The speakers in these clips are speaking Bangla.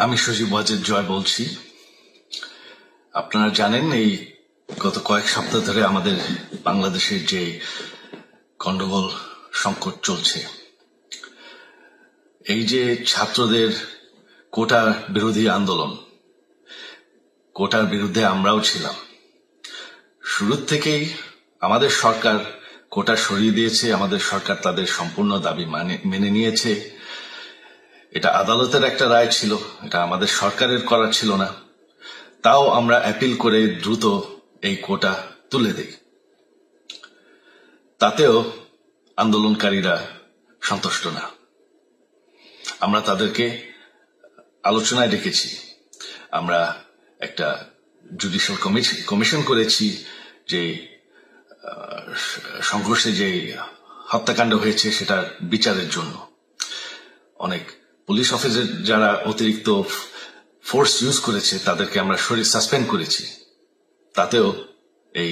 আমি সজীব ওয়াজেদ জয় বলছি। আপনারা জানেন এই গত কয়েক সপ্তাহ ধরে আমাদের বাংলাদেশের যে গন্ডগোল সংকট চলছে, এই যে ছাত্রদের কোটা বিরোধী আন্দোলন, কোটার বিরুদ্ধে আমরাও ছিলাম। শুরুর থেকেই আমাদের সরকার কোটা সরিয়ে দিয়েছে, আমাদের সরকার তাদের সম্পূর্ণ দাবি মেনে নিয়েছে। এটা আদালতের একটা রায় ছিল, এটা আমাদের সরকারের করা ছিল না। তাও আমরা অ্যাপিল করে দ্রুত এই কোটা তুলে দেই। তাতেও আন্দোলনকারীরা সন্তুষ্ট না। আমরা তাদেরকে আলোচনায় ডেকেছি, আমরা একটা জুডিশিয়াল কমিশন করেছি যে সংঘর্ষে যে হত্যাকাণ্ড হয়েছে সেটার বিচারের জন্য। অনেক পুলিশ অফিসার যারা অতিরিক্ত ফোর্স ইউজ করেছে তাদেরকে আমরা সাসপেন্ড করেছি। তাতেও এই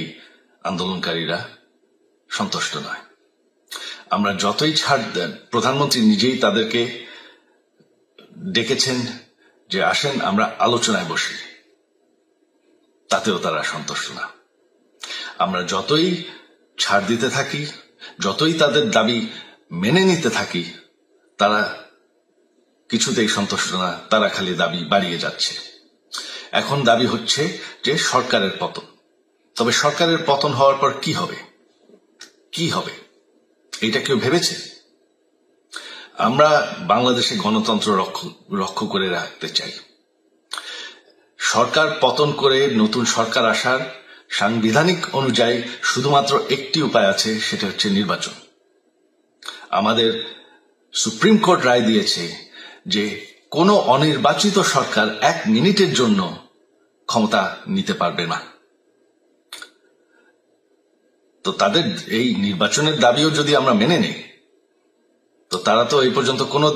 আন্দোলনকারীরা সন্তুষ্ট নয়। আমরা যতই ছাড় দেন, প্রধানমন্ত্রী নিজেই তাদেরকে ডেকেছেন যে আসেন আমরা আলোচনায় বসি, তাতেও তারা সন্তুষ্ট না। আমরা যতই ছাড় দিতে থাকি, যতই তাদের দাবি মেনে নিতে থাকি, তারা কিছুতেই সন্তুষ্ট না, তারা খালি দাবি বাড়িয়ে যাচ্ছে। এখন দাবি হচ্ছে যে সরকারের পতন। তবে সরকারের পতন হওয়ার পর কি হবে, কি হবে এটা কেউ ভেবেছে? আমরা বাংলাদেশে গণতন্ত্র রক্ষা করে রাখতে চাই। সরকার পতন করে নতুন সরকার আসার সাংবিধানিক অনুযায়ী শুধুমাত্র একটি উপায় আছে, সেটা হচ্ছে নির্বাচন। আমাদের সুপ্রিম কোর্ট রায় দিয়েছে যে কোনো অনির্বাচিত সরকার 1 মিনিটের জন্য ক্ষমতা নিতে পারবে না। তো তাদের এই নির্বাচনের দাবিও যদি আমরা মেনে নেই, তো তারা তো এই পর্যন্ত কোনো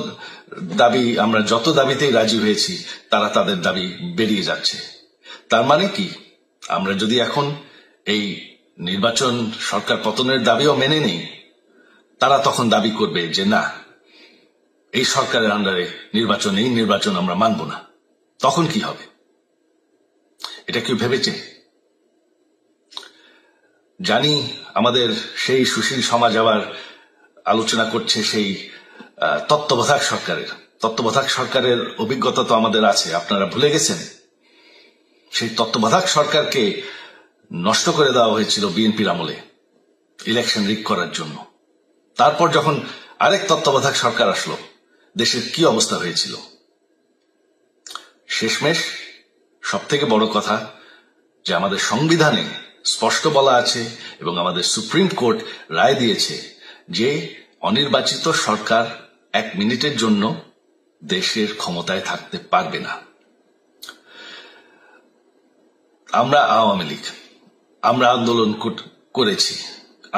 দাবি, আমরা যত দাবিতেই রাজি হয়েছি তারা তাদের দাবি বেরিয়ে যাচ্ছে। তার মানে কি, আমরা যদি এখন এই নির্বাচন সরকার পতনের দাবিও মেনে নেই, তারা তখন দাবি করবে যে না, এই সরকারের আন্ডারে নির্বাচন, এই নির্বাচন আমরা মানব না। তখন কি হবে এটা কেউ ভেবেছে? জানি আমাদের সেই সুশীল সমাজ আবার আলোচনা করছে সেই তত্ত্বাবধায়ক সরকারের অভিজ্ঞতা তো আমাদের আছে। আপনারা ভুলে গেছেন সেই তত্ত্বাবধায়ক সরকারকে নষ্ট করে দেওয়া হয়েছিল বিএনপির আমলে ইলেকশন রিগ করার জন্য। তারপর যখন আরেক তত্ত্বাবধায়ক সরকার আসলো, দেশের কি অবস্থা হয়েছিল। শেষমেশ সব থেকে বড় কথা যে আমাদের সংবিধানে স্পষ্ট বলা আছে এবং আমাদের সুপ্রিম কোর্ট রায় দিয়েছে যে অনির্বাচিত সরকার 1 মিনিটের জন্য দেশের ক্ষমতায় থাকতে পারবে না। আমরা আওয়ামী লীগ, আমরা আন্দোলন করেছি,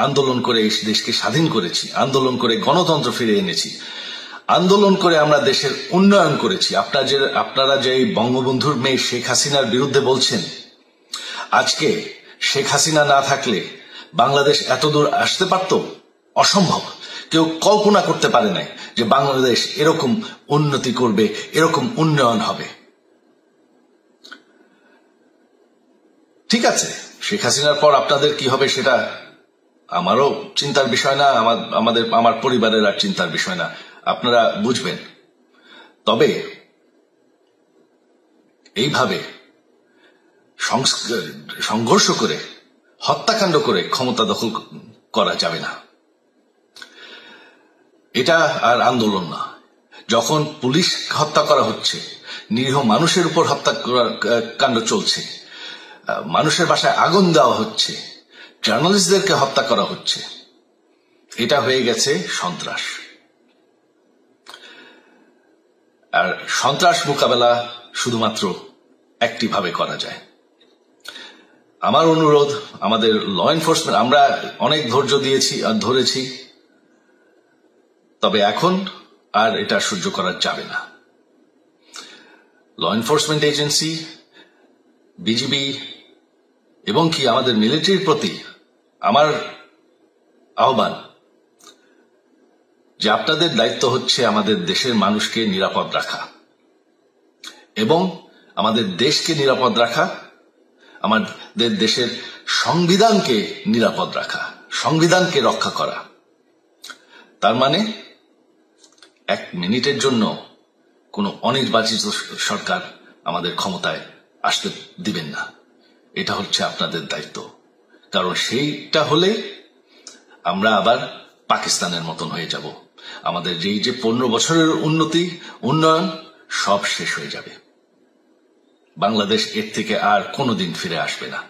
আন্দোলন করে এই দেশকে স্বাধীন করেছি, আন্দোলন করে গণতন্ত্র ফিরে এনেছি, আন্দোলন করে আমরা দেশের উন্নয়ন করেছি। আপনারা যে বঙ্গবন্ধুর মেয়ে শেখ হাসিনার বিরুদ্ধে বলছেন, আজকে শেখ হাসিনা না থাকলে বাংলাদেশ এতদূর আসতে পারত? অসম্ভব। কেউ কল্পনা করতে পারে নাই যে বাংলাদেশ এরকম উন্নতি করবে, এরকম উন্নয়ন হবে। ঠিক আছে, শেখ হাসিনার পর আপনাদের কি হবে সেটা আমারও চিন্তার বিষয় না, আমার পরিবারের আর চিন্তার বিষয় না, আপনারা বুঝবেন। তবে এইভাবে সংঘর্ষ করে, হত্যাকাণ্ড করে ক্ষমতা দখল করা যাবে না। এটা আর আন্দোলন না। যখন পুলিশ হত্যা করা হচ্ছে, নিরীহ মানুষের উপর হত্যাকাণ্ড চলছে, মানুষের বাসায় আগুন দেওয়া হচ্ছে, জার্নালিস্টদেরকে হত্যা করা হচ্ছে, এটা হয়ে গেছে সন্ত্রাস। আর সন্ত্রাস মোকাবেলা শুধুমাত্র একটি ভাবে করা যায়। আমার অনুরোধ, আমাদের ল এনফোর্সমেন্ট, আমরা অনেক ধৈর্য দিয়েছি আর ধরেছি, তবে এখন আর এটা সহ্য করা যাবে না। ল এনফোর্সমেন্ট এজেন্সি, বিজিবি এবং কি আমাদের মিলিটারির প্রতি আমার আহ্বান যে আপনাদের দায়িত্ব হচ্ছে আমাদের দেশের মানুষকে নিরাপদ রাখা। এবং আমাদের দেশকে নিরাপদ রাখা, আমাদের দেশের সংবিধানকে নিরাপদ রাখা, সংবিধানকে রক্ষা করা। তার মানে 1 মিনিটের জন্য কোনো অনির্বাচিত সরকার আমাদের ক্ষমতায় আসতে দিবেন না। এটা হচ্ছে আপনাদের দায়িত্ব, কারণ সেইটা হলে আমরা আবার পাকিস্তানের মতন হয়ে যাব। আমাদের যেই যে 15 বছরের উন্নয়ন সব শেষ হয়ে যাবে। বাংলাদেশ এর থেকে আর কোনোদিন ফিরে আসবে না।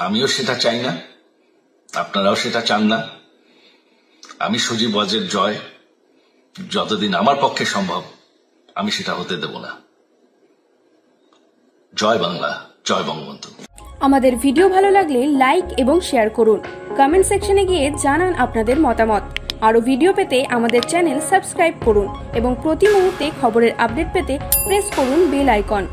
আমিও সেটা চাই না, আপনারাও সেটা চান না। আমি সজীব ওয়াজের জয় যতদিন আমার পক্ষে সম্ভব আমি সেটা হতে দেব না। জয় বাংলা, জয় বঙ্গবন্ধু। আমাদের ভিডিও ভালো লাগলে লাইক এবং শেয়ার করুন। কমেন্ট সেকশনে গিয়ে জানান আপনাদের মতামত। আরো ভিডিও পেতে আমাদের চ্যানেল সাবস্ক্রাইব করুন এবং প্রতি মুহূর্তে খবরের আপডেট পেতে প্রেস করুন বেল আইকন।